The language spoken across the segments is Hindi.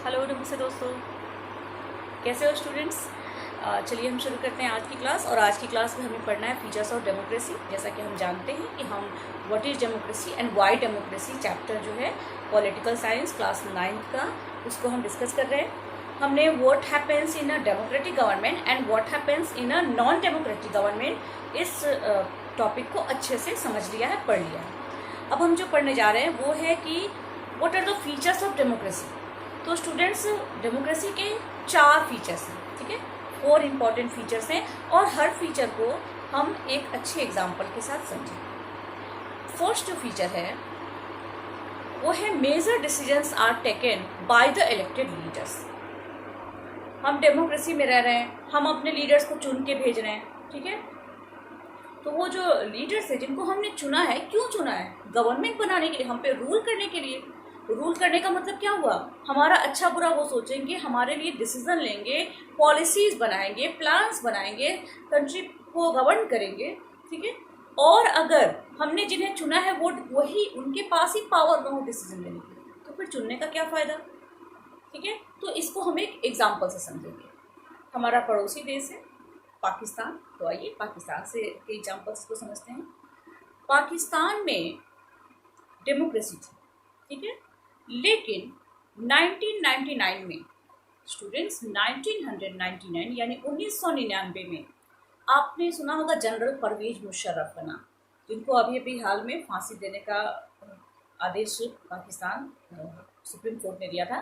हेलो नमस्ते दोस्तों, कैसे हो स्टूडेंट्स। चलिए हम शुरू करते हैं आज की क्लास। और आज की क्लास में हमें पढ़ना है फीचर्स ऑफ डेमोक्रेसी। जैसा कि हम जानते हैं कि हम what is democracy and why democracy chapter जो है पॉलिटिकल साइंस क्लास 9th का, उसको हम डिस्कस कर रहे हैं। हमने what happens in a democratic government and what happens in a non democratic government, इस टॉपिक को अच्छे से समझ लिया है, पढ़ लिया है। अब हम जो पढ़ने जा रहे हैं वो है कि what are the features of democracy. तो स्टूडेंट्स, डेमोक्रेसी के 4 फीचर्स हैं, ठीक है, 4 इंपॉर्टेंट फीचर्स हैं और हर फीचर को हम एक अच्छे एग्जाम्पल के साथ समझें। फर्स्ट जो फीचर है वो है major decisions are taken by the elected leaders. हम डेमोक्रेसी में रह रहे हैं, हम अपने लीडर्स को चुन के भेज रहे हैं, ठीक है। तो वो जो लीडर्स है जिनको हमने चुना है, क्यों चुना है? गवर्नमेंट बनाने के लिए, हम पे रूल करने के लिए। रूल करने का मतलब क्या हुआ? हमारा अच्छा बुरा वो सोचेंगे, हमारे लिए डिसीजन लेंगे, पॉलिसीज बनाएंगे, प्लान्स बनाएंगे, कंट्री को गवर्न करेंगे, ठीक है। और अगर हमने जिन्हें चुना है वो वही, उनके पास ही पावर ना हो डिसीजन लेने की, तो फिर चुनने का क्या फ़ायदा, ठीक है। तो इसको हम एक एग्जाम्पल से समझेंगे। हमारा पड़ोसी देश है पाकिस्तान। तो आइए पाकिस्तान से एग्जाम्पल्स को समझते हैं। पाकिस्तान में डेमोक्रेसी थी, ठीक है, लेकिन 1999 में, स्टूडेंट्स 1999 यानी 1999 में आपने सुना होगा जनरल परवेज मुशर्रफ का नाम, जिनको अभी अभी हाल में फांसी देने का आदेश पाकिस्तान सुप्रीम कोर्ट ने दिया था।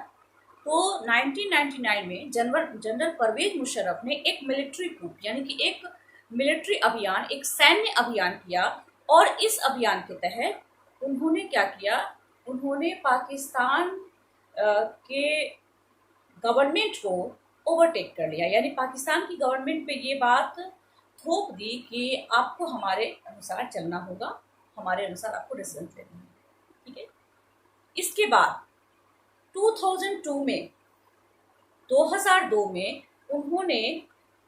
तो 1999 में जनरल परवेज मुशर्रफ ने एक मिलिट्री कूप यानी कि एक मिलिट्री अभियान, एक सैन्य अभियान किया। और इस अभियान के तहत उन्होंने क्या किया? उन्होंने पाकिस्तान के गवर्नमेंट को ओवरटेक कर लिया, यानी पाकिस्तान की गवर्नमेंट पे ये बात थोप दी कि आपको हमारे अनुसार चलना होगा, हमारे अनुसार आपको डिसीजन लेना है, ठीक है। इसके बाद 2002 में उन्होंने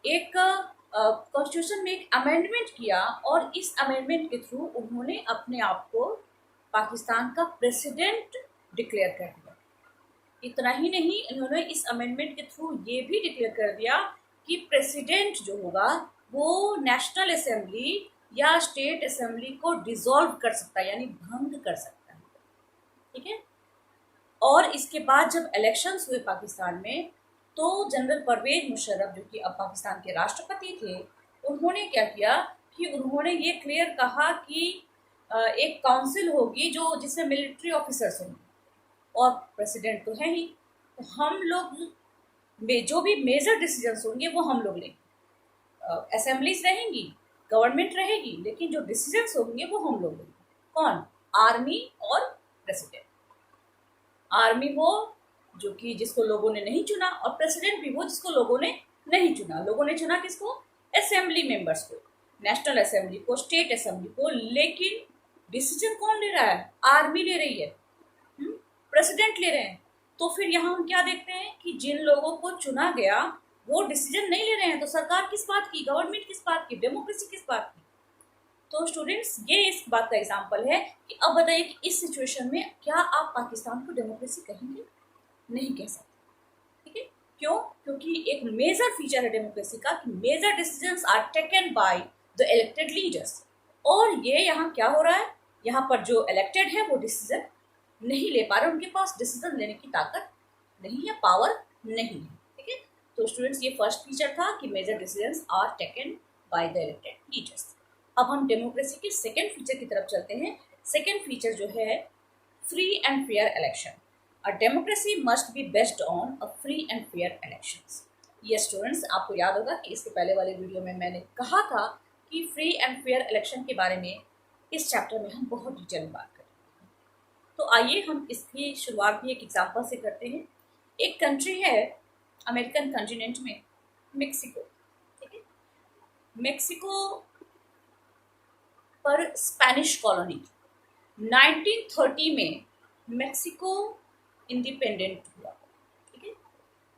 एक कॉन्स्टिट्यूशन में एक अमेंडमेंट किया और इस अमेंडमेंट के थ्रू उन्होंने अपने आप को पाकिस्तान का प्रेसिडेंट डिक्लेयर कर दिया। इतना ही नहीं, इन्होंने इस अमेंडमेंट के थ्रू ये भी डिक्लेयर कर दिया कि प्रेसिडेंट जो होगा वो नेशनल असेंबली या स्टेट असेंबली को डिसॉल्व कर सकता है, यानी भंग कर सकता है, ठीक है। और इसके बाद जब इलेक्शंस हुए पाकिस्तान में, तो जनरल परवेज मुशर्रफ जो कि अब पाकिस्तान के राष्ट्रपति थे, उन्होंने क्या किया कि उन्होंने ये क्लियर कहा कि एक काउंसिल होगी जो जिसमें मिलिट्री ऑफिसर्स होंगे और प्रेसिडेंट तो है ही, तो हम लोग जो भी मेजर डिसीजंस होंगे वो हम लोग लेंगे। असेंबलीज रहेंगी, गवर्नमेंट रहेगी, लेकिन जो डिसीजंस होंगे वो हम लोग लेंगे। कौन? आर्मी और प्रेसिडेंट। आर्मी वो जो कि जिसको लोगों ने नहीं चुना, और प्रेसिडेंट भी वो जिसको लोगों ने नहीं चुना। लोगों ने चुना किसको? असेंबली मेंबर्स को, नेशनल असेंबली को, स्टेट असेंबली को। लेकिन डिसीजन कौन ले रहा है? आर्मी ले रही है, प्रेसिडेंट ले रहे हैं। तो फिर यहाँ हम क्या देखते हैं कि जिन लोगों को चुना गया वो डिसीजन नहीं ले रहे हैं, तो सरकार किस बात की? गवर्नमेंट किस बात की? डेमोक्रेसी किस बात की? तो स्टूडेंट्स, ये इस बात का एग्जाम्पल है कि अब बताइए कि इस सिचुएशन में क्या आप पाकिस्तान को डेमोक्रेसी कहेंगे? नहीं कह सकते, ठीक है। क्यों? क्योंकि एक मेजर फीचर है डेमोक्रेसी का कि major decisions are taken by the elected leaders. और ये यहाँ क्या हो रहा है? यहाँ पर जो इलेक्टेड है वो डिसीजन नहीं ले पा रहे, उनके पास डिसीजन लेने की ताकत नहीं है, पावर नहीं है, ठीक है। तो स्टूडेंट्स, ये फर्स्ट फीचर था कि major decisions are taken by the elected leaders. अब हम डेमोक्रेसी के सेकेंड फीचर की तरफ चलते हैं। सेकेंड फीचर जो है free and fair election. A democracy must be based on a free and fair elections. ये स्टूडेंट्स, आपको याद होगा कि इसके पहले वाले वीडियो में मैंने कहा था कि फ्री एंड फेयर इलेक्शन के बारे में इस चैप्टर में हम बहुत डिटेल में बात करें। तो आइए हम इसकी शुरुआत भी एक एग्जाम्पल से करते हैं। एक कंट्री है अमेरिकन कॉन्टिनेंट में, मेक्सिको, ठीक है। मेक्सिको पर स्पेनिश कॉलोनी। 1930 में मेक्सिको इंडिपेंडेंट हुआ, ठीक है।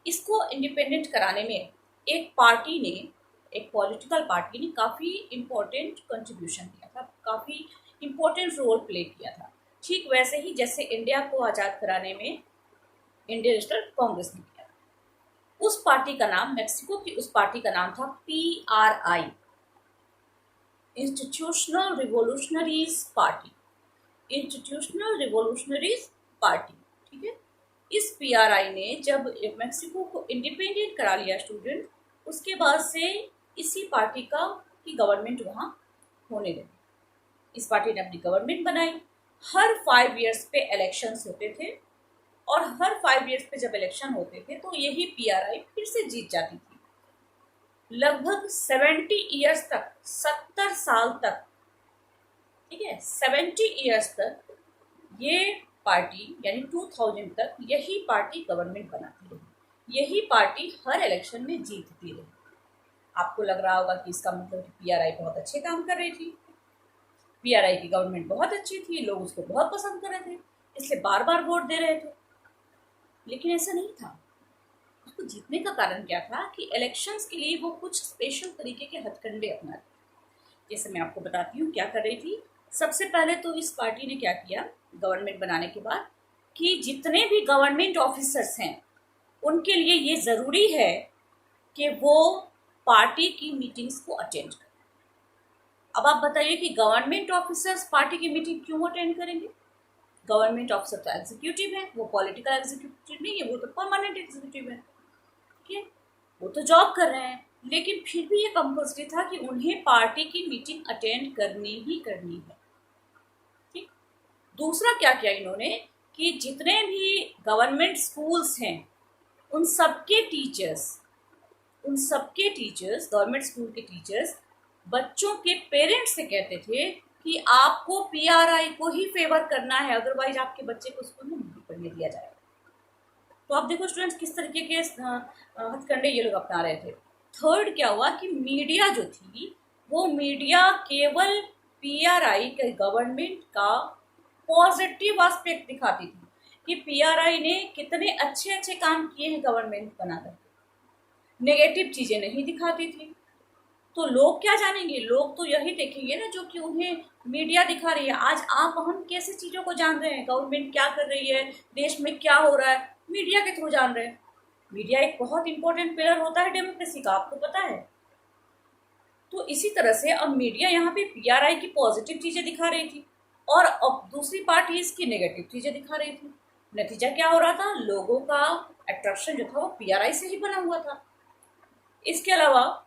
इसको इंडिपेंडेंट कराने में एक पार्टी ने, एक पॉलिटिकल पार्टी ने काफ़ी इम्पोर्टेंट कंट्रीब्यूशन किया था, काफ़ी इम्पोर्टेंट रोल प्ले किया था। ठीक वैसे ही जैसे इंडिया को आज़ाद कराने में इंडियन नेशनल कांग्रेस ने किया। उस पार्टी का नाम, मेक्सिको की उस पार्टी का नाम था PRI, institutional revolutionaries party. Institutional revolutionaries party, ठीक है। इस PRI ने जब मेक्सिको को इंडिपेंडेंट करा लिया स्टूडेंट, उसके बाद से इसी पार्टी की गवर्नमेंट वहाँ होने लगी। इस पार्टी ने अपनी गवर्नमेंट बनाई। हर 5 इयर्स पे इलेक्शंस होते थे, और हर 5 इयर्स पे जब इलेक्शन होते थे तो यही PRI फिर से जीत जाती थी। लगभग 70 इयर्स तक, 70 साल तक, ठीक है, 70 इयर्स तक ये पार्टी, यानी 2000 तक यही पार्टी गवर्नमेंट बनाती रही, यही पार्टी हर इलेक्शन में जीतती रही। आपको लग रहा होगा कि इसका मतलब कि PRI बहुत अच्छे काम कर रही थी, PRI की गवर्नमेंट बहुत अच्छी थी, लोग उसको बहुत पसंद कर रहे थे, इसलिए बार बार वोट दे रहे थे। लेकिन ऐसा नहीं था। उसको जीतने का कारण क्या था कि इलेक्शंस के लिए वो कुछ स्पेशल तरीके के हथकंडे अपनाते। जैसे मैं आपको बताती हूँ क्या कर रही थी। सबसे पहले तो इस पार्टी ने क्या किया गवर्नमेंट बनाने के बाद, कि जितने भी गवर्नमेंट ऑफिसर्स हैं उनके लिए ये ज़रूरी है कि वो पार्टी की मीटिंग्स को अटेंड करें। अब आप बताइए कि गवर्नमेंट ऑफिसर्स पार्टी की मीटिंग क्यों अटेंड करेंगे? गवर्नमेंट ऑफिसर तो एग्जीक्यूटिव है, वो पॉलिटिकल एग्जीक्यूटिव नहीं है, वो तो परमानेंट एग्जीक्यूटिव है, ठीक है, वो तो जॉब कर रहे हैं। लेकिन फिर भी ये कंपल्सरी था कि उन्हें पार्टी की मीटिंग अटेंड करनी ही करनी है, ठीक। दूसरा क्या किया इन्होंने कि जितने भी गवर्नमेंट स्कूल्स हैं उन सबके टीचर्स, गवर्नमेंट स्कूल के टीचर्स बच्चों के पेरेंट्स से कहते थे कि आपको PRI को ही फेवर करना है, अदरवाइज आपके बच्चे को स्कूल में नहीं पढ़ने दिया जाएगा। तो आप देखो स्टूडेंट्स किस तरीके के हथकंडे ये लोग अपना रहे थे। थर्ड क्या हुआ कि मीडिया जो थी वो मीडिया केवल PRI के गवर्नमेंट का पॉजिटिव एस्पेक्ट दिखाती थी कि PRI ने कितने अच्छे अच्छे काम किए हैं गवर्नमेंट बनाकर, नेगेटिव चीज़ें नहीं दिखाती थी। तो लोग क्या जानेंगे? लोग तो यही देखेंगे ना जो कि उन्हें मीडिया दिखा रही है। आज आप हम कैसे चीज़ों को जान रहे हैं, गवर्नमेंट क्या कर रही है, देश में क्या हो रहा है, मीडिया के थ्रू जान रहे हैं। मीडिया एक बहुत इंपॉर्टेंट पिलर होता है डेमोक्रेसी का, आपको पता है। तो इसी तरह से अब मीडिया यहाँ पे PRI की पॉजिटिव चीज़ें दिखा रही थी और अब दूसरी पार्टी इसकी नेगेटिव चीज़ें दिखा रही थी। नतीजा क्या हो रहा था? लोगों का अट्रैक्शन जो था वो PRI से ही बना हुआ था। इसके अलावा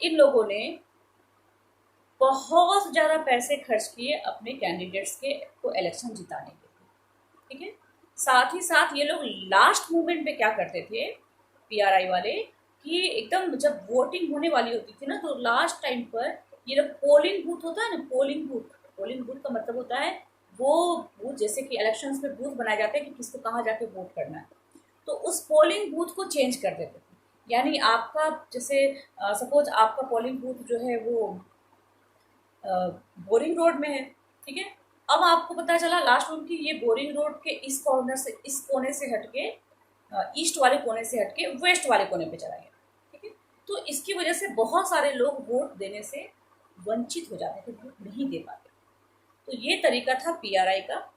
इन लोगों ने बहुत ज़्यादा पैसे खर्च किए अपने कैंडिडेट्स को इलेक्शन जिताने के लिए, ठीक है। साथ ही साथ ये लोग लास्ट मोमेंट पे क्या करते थे PRI वाले, कि एकदम जब वोटिंग होने वाली होती थी ना, तो लास्ट टाइम पर ये लोग पोलिंग बूथ होता है ना, पोलिंग बूथ का मतलब होता है वो बूथ, जैसे कि इलेक्शंस में बूथ बनाए जाते हैं कि किसको कहाँ जाके वोट करना है, तो उस पोलिंग बूथ को चेंज कर देते थे। यानी आपका जैसे सपोज आपका पोलिंग बूथ जो है वो बोरिंग रोड में है, ठीक है। अब आपको पता चला लास्ट में कि ये बोरिंग रोड के इस कोने से हटके ईस्ट वाले कोने से हटके वेस्ट वाले कोने पे चला गया, ठीक है। तो इसकी वजह से बहुत सारे लोग वोट देने से वंचित हो जाते थे, वोट नहीं दे पाते। तो ये तरीका था PRI का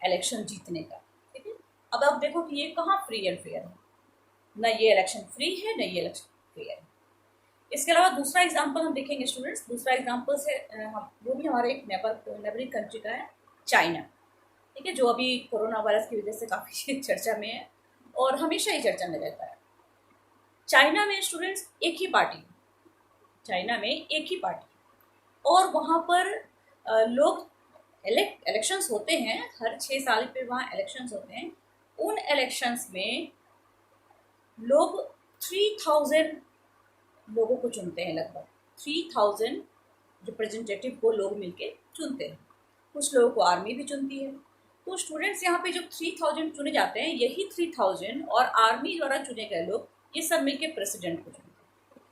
इलेक्शन जीतने का, ठीक है। अब आप देखो कि ये कहाँ फ्री एंड फेयर है, ना ये इलेक्शन फ्री है ना ये इलेक्शन फेयर है। इसके अलावा दूसरा एग्जाम्पल हम देखेंगे स्टूडेंट्स। दूसरा एग्जाम्पल से वो भी हमारे एक नेबरिंग कंट्री का है, चाइना, ठीक है, जो अभी कोरोना वायरस की वजह से काफ़ी चर्चा में है और हमेशा ही चर्चा में रहता है। चाइना में स्टूडेंट्स एक ही पार्टी, और वहाँ पर लोग इलेक्शंस होते हैं, हर 6 साल पे वहाँ इलेक्शंस होते हैं। उन इलेक्शंस में लोग 3000 लोगों को चुनते हैं, लगभग 3000 रिप्रेजेंटेटिव को लोग मिलके चुनते हैं। कुछ लोगों को आर्मी भी चुनती है। तो स्टूडेंट्स यहाँ पे जो 3000 चुने जाते हैं, यही 3000 और आर्मी द्वारा चुने गए लोग ये सब मिलके प्रेसिडेंट को चुनते हैं।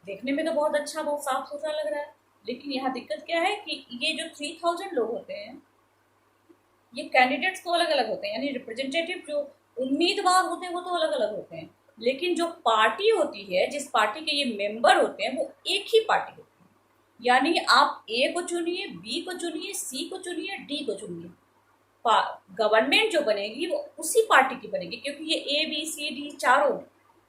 देखने में तो बहुत अच्छा, बहुत साफ सुथरा लग रहा है, लेकिन यहाँ दिक्कत क्या है कि ये जो 3000 लोग होते हैं ये कैंडिडेट्स तो अलग अलग होते हैं, यानी रिप्रेजेंटेटिव जो उम्मीदवार होते हैं वो तो अलग अलग होते हैं, लेकिन जो पार्टी होती है, जिस पार्टी के ये मेंबर होते हैं, वो एक ही पार्टी होती है। यानी आप A को चुनिए, B को चुनिए, C को चुनिए, D को चुनिए, गवर्नमेंट जो बनेगी वो उसी पार्टी की बनेगी, क्योंकि ये ABCD चारों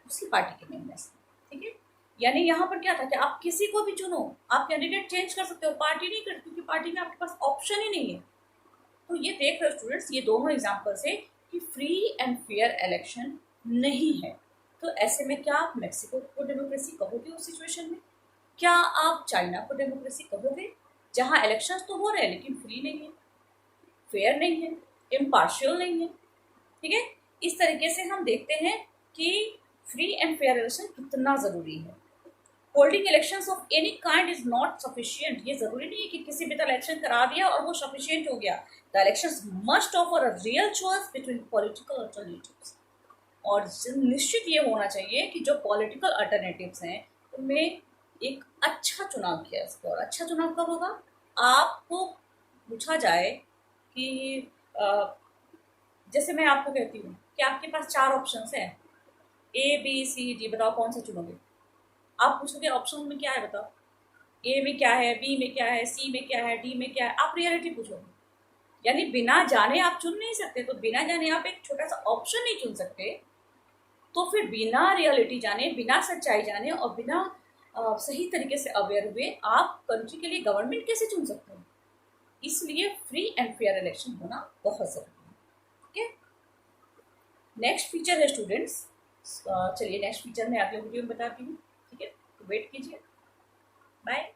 उसी पार्टी के मेंबर्स, ठीक है। यानी यहाँ पर क्या था कि आप किसी को भी चुनो, आप कैंडिडेट चेंज कर सकते हो, पार्टी नहीं कर, क्योंकि पार्टी में आपके पास ऑप्शन ही नहीं है। तो ये देख रहे हो स्टूडेंट्स, ये दोनों एग्जाम्पल्स है कि फ्री एंड फेयर इलेक्शन नहीं है। तो ऐसे में क्या आप मेक्सिको को डेमोक्रेसी कहोगे उस सिचुएशन में? क्या आप चाइना को डेमोक्रेसी कहोगे, जहां इलेक्शंस तो हो रहे हैं लेकिन फ्री नहीं है, फेयर नहीं है, इम्पार्शियल नहीं है, ठीक है। इस तरीके से हम देखते हैं कि फ्री एंड फेयर इलेक्शन कितना जरूरी है। Holding elections of any kind is not sufficient. ये जरूरी नहीं है कि किसी भी तरह इलेक्शन करा दिया और वो सफिशिएंट हो गया। The elections must offer a real choice between political alternatives. और निश्चित ये होना चाहिए कि जो पॉलिटिकल अल्टरनेटिव्स हैं उनमें एक अच्छा चुनाव किया जाए। और अच्छा चुनाव कब होगा? आपको पूछा जाए कि जैसे मैं आपको कहती हूँ कि आपके पास 4 ऑप्शंस हैं, ABCD, बताओ कौन सा चुनोगे? आप पूछोगे ऑप्शन में क्या है बताओ, A में क्या है, B में क्या है, C में क्या है, D में क्या है, आप रियलिटी पूछोगे। यानी बिना जाने आप चुन नहीं सकते। तो बिना जाने आप एक छोटा सा ऑप्शन नहीं चुन सकते, तो फिर बिना रियलिटी जाने, बिना सच्चाई जाने और बिना सही तरीके से अवेयर हुए आप कंट्री के लिए गवर्नमेंट कैसे चुन सकते हो? इसलिए फ्री एंड फेयर इलेक्शन होना बहुत जरूरी है, ठीक है। नेक्स्ट फीचर है स्टूडेंट्स, चलिए नेक्स्ट फीचर मैं अगले वीडियो में बताती हूँ, ठीक है। तो वेट कीजिए, बाय।